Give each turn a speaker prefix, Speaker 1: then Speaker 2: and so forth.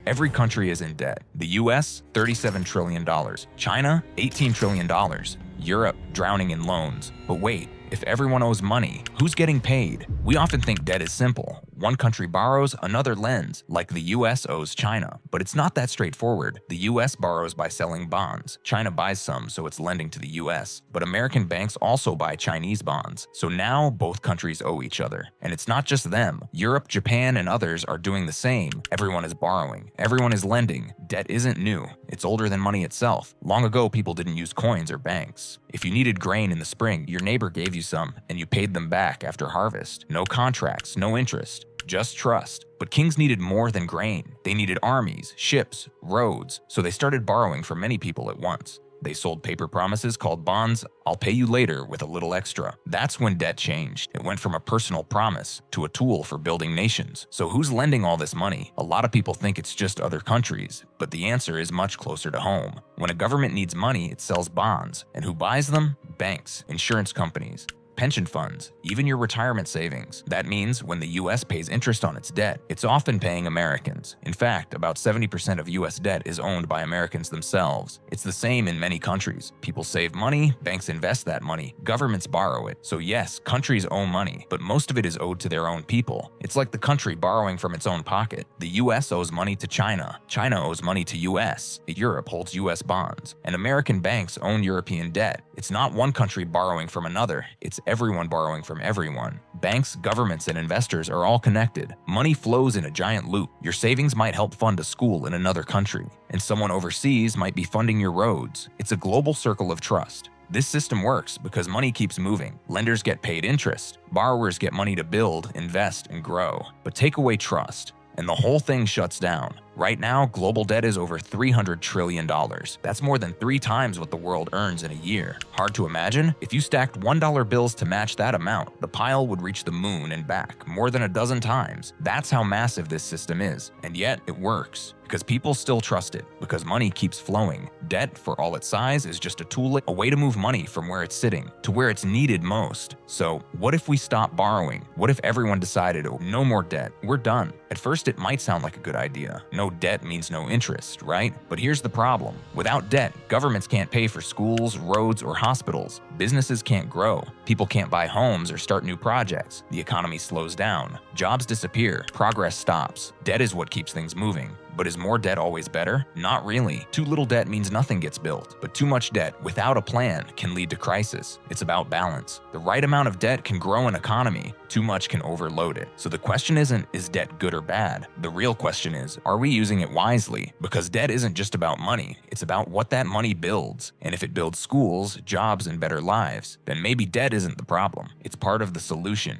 Speaker 1: Every country is in debt. The US, $37 trillion. China, $18 trillion. Europe, drowning in loans. But wait, if everyone owes money, who's getting paid? We often think debt is simple. One country borrows, another lends, like the US owes China. But it's not that straightforward. The US borrows by selling bonds. China buys some, so it's lending to the US. But American banks also buy Chinese bonds. So now both countries owe each other. And it's not just them. Europe, Japan, and others are doing the same. Everyone is borrowing. Everyone is lending. Debt isn't new. It's older than money itself. Long ago, people didn't use coins or banks. If you needed grain in the spring, your neighbor gave you some, and you paid them back after harvest. No contracts, no interest. Just trust. But kings needed more than grain. They needed armies, ships, roads, so they started borrowing from many people at once. They sold paper promises called bonds. I'll pay you later with a little extra. That's when debt changed. It went from a personal promise to a tool for building nations. So who's lending all this money? A lot of people think it's just other countries, but the answer is much closer to home. When a government needs money, it sells bonds. And who buys them? Banks, insurance companies, pension funds, even your retirement savings. That means when the US pays interest on its debt, it's often paying Americans. In fact, about 70% of US debt is owned by Americans themselves. It's the same in many countries. People save money, banks invest that money, governments borrow it. So yes, countries owe money, but most of it is owed to their own people. It's like the country borrowing from its own pocket. The US owes money to China. China owes money to US. Europe holds US bonds. And American banks own European debt. It's not one country borrowing from another. It's everyone borrowing from everyone. Banks, governments, and investors are all connected. Money flows in a giant loop. Your savings might help fund a school in another country, and someone overseas might be funding your roads. It's a global circle of trust. This system works because money keeps moving. Lenders get paid interest. Borrowers get money to build, invest, and grow. But take away trust, and the whole thing shuts down. Right now, global debt is over $300 trillion. That's more than 3 times what the world earns in a year. Hard to imagine? If you stacked $1 bills to match that amount, the pile would reach the moon and back more than a dozen times. That's how massive this system is. And yet, it works. Because people still trust it, because money keeps flowing. Debt, for all its size, is just a tool, a way to move money from where it's sitting to where it's needed most. So, what if we stop borrowing? What if everyone decided, oh, no more debt, we're done? At first, it might sound like a good idea. No debt means no interest, right? But here's the problem. Without debt, governments can't pay for schools, roads, or hospitals. Businesses can't grow. People can't buy homes or start new projects. The economy slows down. Jobs disappear. Progress stops. Debt is what keeps things moving. But is more debt always better? Not really. Too little debt means nothing gets built, but too much debt without a plan can lead to crisis. It's about balance. The right amount of debt can grow an economy. Too much can overload it. So the question isn't, is debt good or bad? The real question is, are we using it wisely? Because debt isn't just about money. It's about what that money builds. And if it builds schools, jobs, and better lives, then maybe debt isn't the problem. It's part of the solution.